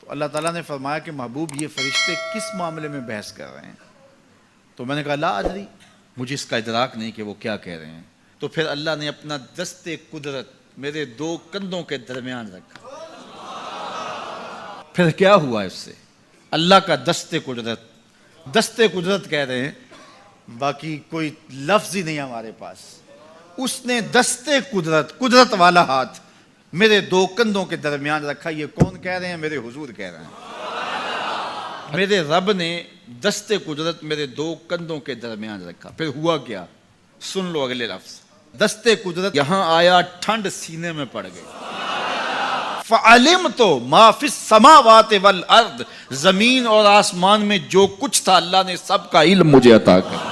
तो अल्लाह ताला ने फरमाया कि महबूब ये फरिश्ते किस मामले में बहस कर रहे हैं? तो मैंने कहा ला अदरी, मुझे इसका इदराक नहीं कि वो क्या कह रहे हैं। तो फिर अल्लाह ने अपना दस्ते कुदरत मेरे दो कंधों के दरमियान रखा। फिर क्या हुआ इससे? अल्लाह का दस्ते कुदरत कह रहे हैं, बाकी कोई लफ्ज ही नहीं हमारे पास। उसने दस्ते कुदरत वाला हाथ मेरे दो कंधों के दरमियान रखा। ये कौन कह रहे हैं? मेरे हुजूर कह रहे हैं। मेरे रब ने दस्ते कुदरत मेरे दो कंधों के दरमियान रखा। फिर हुआ क्या? सुन लो अगले लफ्ज। दस्ते कुदरत यहां आया, ठंड सीने में पड़ गई। फ़अलिम तो माफिस समावात वल अर्द, जमीन और आसमान में जो कुछ था अल्लाह ने सबका इल्म मुझे अता कर।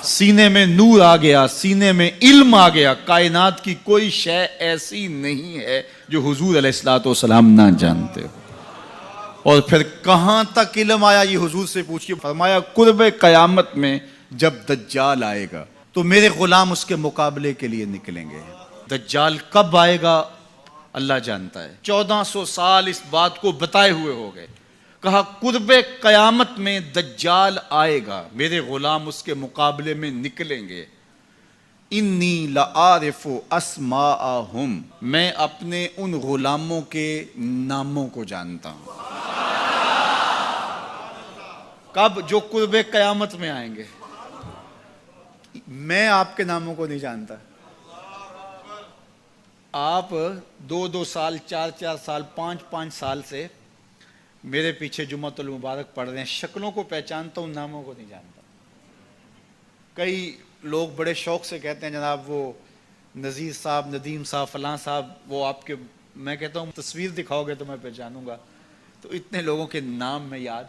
सीने में नूर आ गया, सीने में इल्म आ गया। कायनात की कोई शय ऐसी नहीं है जो हुजूर अलैहिस्सलातु वस्सलाम ना जानते हो। और फिर कहां तक इल्म आया ये हुजूर से पूछिए। फरमाया कुर्बे कयामत में जब दज्जाल आएगा तो मेरे गुलाम उसके मुकाबले के लिए निकलेंगे। दज्जाल कब आएगा अल्लाह जानता है। 1400 साल इस बात को बताए हुए हो गए। कहा कुर्बे कयामत में दज्जाल आएगा, मेरे गुलाम उसके मुकाबले में निकलेंगे। इन्नी लआरिफु अस्माअहुम, मैं अपने उन गुलामों के नामों को जानता हूं। कब? जो कुर्बे कयामत में आएंगे। मैं आपके नामों को नहीं जानता। आप 2-2 साल, 4-4 साल, 5-5 साल से मेरे पीछे जुम्मतुल मुबारक पढ़ रहे हैं। शक्लों को पहचानता हूं, नामों को नहीं जानता। कई लोग बड़े शौक से कहते हैं जनाब वो नज़ीर साहब, नदीम साहब, फलां साहब, वो आपके, मैं कहता हूँ तस्वीर दिखाओगे तो मैं पहचानूंगा। तो इतने लोगों के नाम मैं याद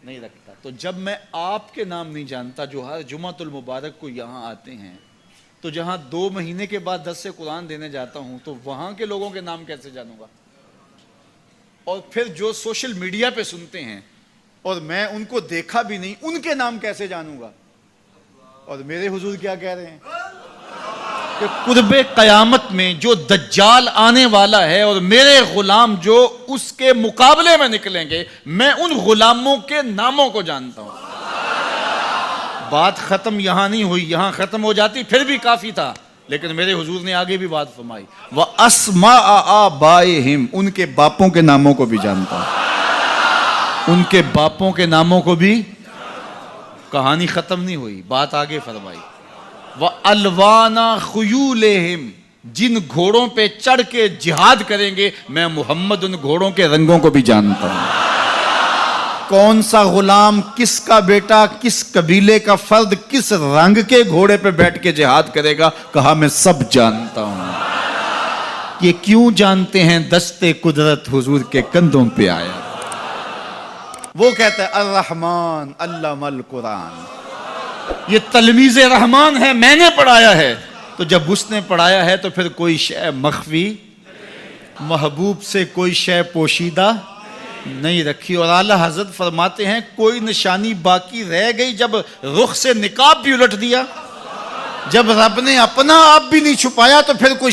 नहीं रखता। तो जब मैं आपके नाम नहीं जानता जो हर जुम्मतुल मुबारक को यहाँ आते हैं, तो जहाँ 2 महीने के बाद 10 से कुरान देने जाता हूँ, तो वहाँ के लोगों के नाम कैसे जानूंगा? और फिर जो सोशल मीडिया पे सुनते हैं और मैं उनको देखा भी नहीं, उनके नाम कैसे जानूंगा? और मेरे हुजूर क्या कह रहे हैं कि कुर्बे कयामत में जो दज्जाल आने वाला है और मेरे गुलाम जो उसके मुकाबले में निकलेंगे, मैं उन गुलामों के नामों को जानता हूं। बात खत्म यहां नहीं हुई। यहां खत्म हो जाती फिर भी काफी था, लेकिन मेरे हुजूर ने आगे भी बात फरमाई। व अस्मा आबाइहिम, उनके बापों के नामों को भी जानता हूं। उनके बापों के नामों को भी। कहानी खत्म नहीं हुई, बात आगे फरमाई। व अलवाना खुयूलेहिम, जिन घोड़ों पे चढ़ के जिहाद करेंगे, मैं मोहम्मद उन घोड़ों के रंगों को भी जानता हूं। कौन सा गुलाम, किसका बेटा, किस कबीले का फर्द, किस रंग के घोड़े पे बैठ के जिहाद करेगा, कहा मैं सब जानता हूं। ये क्यों जानते हैं? दस्ते कुदरत हुजूर के कंधों पे आया। वो कहता है अर्रहमान अल्लमल कुरान, ये तलमीज़े रहमान है, मैंने पढ़ाया है। तो जब उसने पढ़ाया है तो फिर कोई शय मख्फी, महबूब से कोई शय पोशीदा नहीं रखी। और आला हजरत फरमाते हैं कोई निशानी बाकी रह गई जब रुख से निकाब भी उलट दिया, जब रब ने अपना आप भी नहीं छुपाया, तो फिर कोई